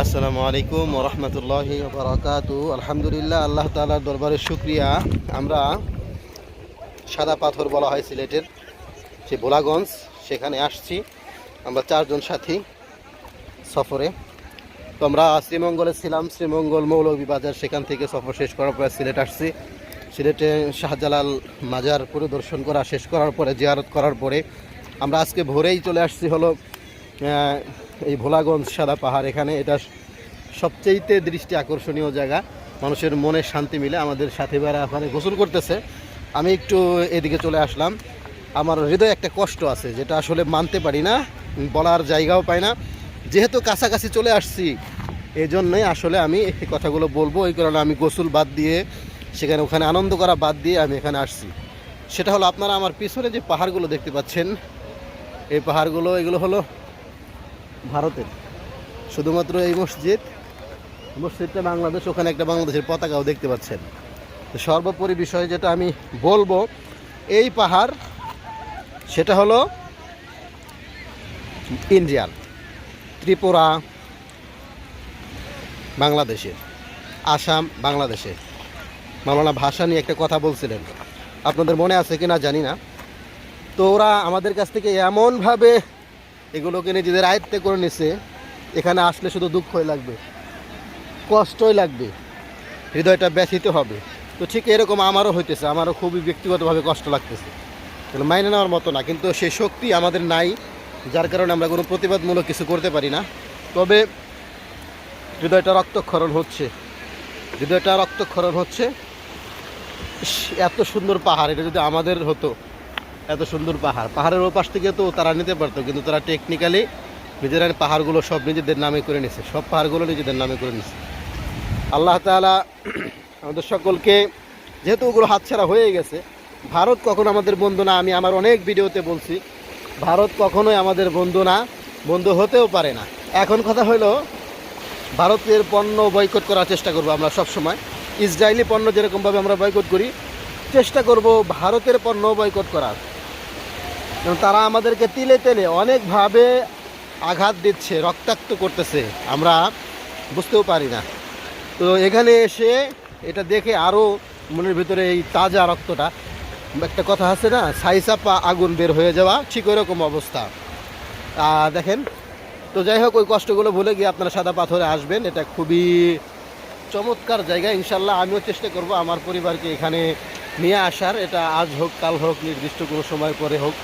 আসসালামু আলাইকুম ওয়া রাহমাতুল্লাহি ওয়া বারাকাতুহু। আলহামদুলিল্লাহ, আল্লাহ তাআলার দরবারে শুকরিয়া। আমরা সাদা পাথর বলা হয় সিলেটের যে ভোলাগঞ্জ, সেখানে আসছি আমরা চারজন সাথী সফরে। তো আমরা শ্রীমঙ্গলে ছিলাম, শ্রীমঙ্গল মৌলভীবাজার, সেখান থেকে সফর শেষ করার পরে সিলেট আসছি। সিলেটে শাহজালাল মাজার পরিদর্শন করা শেষ করার পরে, জিয়ারত করার পরে আমরা আজকে ভোরেই চলে আসছি হলো এই ভোলাগঞ্জ সাদা পাহাড়। এখানে এটা সবচেয়েতে দৃষ্টি আকর্ষণীয় জায়গা, মানুষের মনে শান্তি মিলে। আমাদের সাথীভাইরা ওখানে গোসল করতেছে, আমি একটু এদিকে চলে আসলাম। আমার হৃদয়ে একটা কষ্ট আছে, যেটা আসলে মানতে পারি না, বলার জায়গাও পাই না। যেহেতু কাছাকাছি চলে আসছি, এই জন্যই আসলে আমি এই কথাগুলো বলবো। এই কারণে আমি গোসল বাদ দিয়ে, সেখানে ওখানে আনন্দ করা বাদ দিয়ে আমি এখানে আসছি। সেটা হলো, আপনারা আমার পিছনে যে পাহাড়গুলো দেখতে পাচ্ছেন, এই পাহাড়গুলো, এগুলো হলো ভারতের। শুধুমাত্র এই মসজিদটা বাংলাদেশ, ওখানে একটা বাংলাদেশের পতাকাও দেখতে পাচ্ছেন। তো সর্বোপরি বিষয় যেটা আমি বলবো, এই পাহাড় সেটা হলো ইন্ডিয়ার, ত্রিপুরা বাংলাদেশের, আসাম বাংলাদেশের। মাওলানা ভাষা নিয়ে একটা কথা বলছিলেন, আপনাদের মনে আছে কি না জানি না। তো ওরা আমাদের কাছ থেকে এমনভাবে এগুলোকে নিজেদের আয়ত্তে করে নিছে, এখানে আসলে শুধু দুঃখই লাগবে, কষ্টই লাগবে, হৃদয়টা ব্যথিত হবে। তো ঠিক এরকম আমারও হইতেছে, আমারও খুবই ব্যক্তিগতভাবে কষ্ট লাগতেছে, মাইনে নেওয়ার মতো না। কিন্তু সেই শক্তি আমাদের নাই, যার কারণে আমরা কোনো প্রতিবাদমূলক কিছু করতে পারি না। তবে হৃদয়টা রক্তক্ষরণ হচ্ছে, এত সুন্দর পাহাড়, এটা যদি আমাদের হতো, এত সুন্দর পাহাড়ের ওপাশ থেকে তো তারা নিতে পারতো, কিন্তু তারা টেকনিক্যালি নিজেরা পাহাড়গুলো সব নিজেদের নামে করে নিছে, সব পাহাড়গুলো নিজেদের নামে করে নিছে। আল্লাহ তাআলা আমাদের সকলকে, যেহেতু ওগুলো হাতছাড়া হয়ে গেছে, ভারত কখনো আমাদের বন্ধু না। আমি আমার অনেক ভিডিওতে বলছি, ভারত কখনোই আমাদের বন্ধু না, বন্ধু হতেও পারে না। এখন কথা হলো, ভারতের পণ্য বয়কট করার চেষ্টা করব আমরা সবসময়। ইসরায়েলি পণ্য যেরকমভাবে আমরা বয়কট করি, চেষ্টা করব ভারতের পণ্য বয়কট করার। কারণ তারা আমাদেরকে তিলে তেলে অনেকভাবে আঘাত দিচ্ছে, রক্তাক্ত করতেছে, আমরা বুঝতেও পারি না। তো এখানে এসে এটা দেখে আরও মনের ভিতরে এই তাজা রক্তটা, একটা কথা আছে না, ছাইচাপা আগুন বের হয়ে যাওয়া, ঠিক ওইরকম অবস্থা। দেখেন, তো যাই হোক, ওই কষ্টগুলো ভুলে গিয়ে আপনারা সাদা পাথরে আসবেন। এটা খুবই চমৎকার জায়গা। ইনশাল্লাহ আমিও চেষ্টা করব আমার পরিবারকে এখানে নিয়ে আসার। এটা আজ হোক, কাল হোক, নির্দিষ্ট কোনো সময় পরে হোক,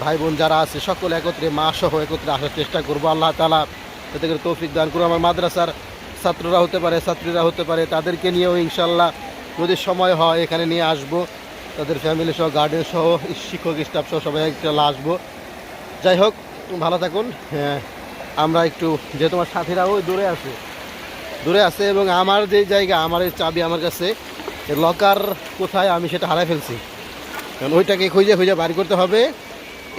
ভাই বোন যারা আছে সকলে একত্রে, মা সহ একত্রে আসার চেষ্টা করব। আল্লাহ তাআলা এতে করে তৌফিক দান করুন। আমার মাদ্রাসার ছাত্ররা হতে পারে, ছাত্রীরা হতে পারে, তাদেরকে নিয়েও ইনশাল্লাহ যদি সময় হয় এখানে নিয়ে আসব, তাদের ফ্যামিলি সহ, গার্ডেন সহ, শিক্ষক স্টাফ সহ সবাই একটা আসবো। যাই হোক, ভালো থাকুন। আমরা একটু, যে তোমার সাথীরা ওই দূরে আছে এবং আমার যে জায়গা, আমার এই চাবি আমার কাছে, লকার কোথায় আমি সেটা হারাই ফেলছি। কারণ ওইটাকে খুঁজে বাড়ি করতে হবে,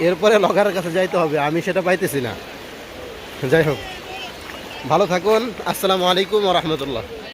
এরপরে লকারের কাছে যাইতে হবে, আমি সেটা পাইতেছি না। যাই হোক, ভালো থাকুন। আসসালামু আলাইকুম ওয়া রাহমাতুল্লাহ।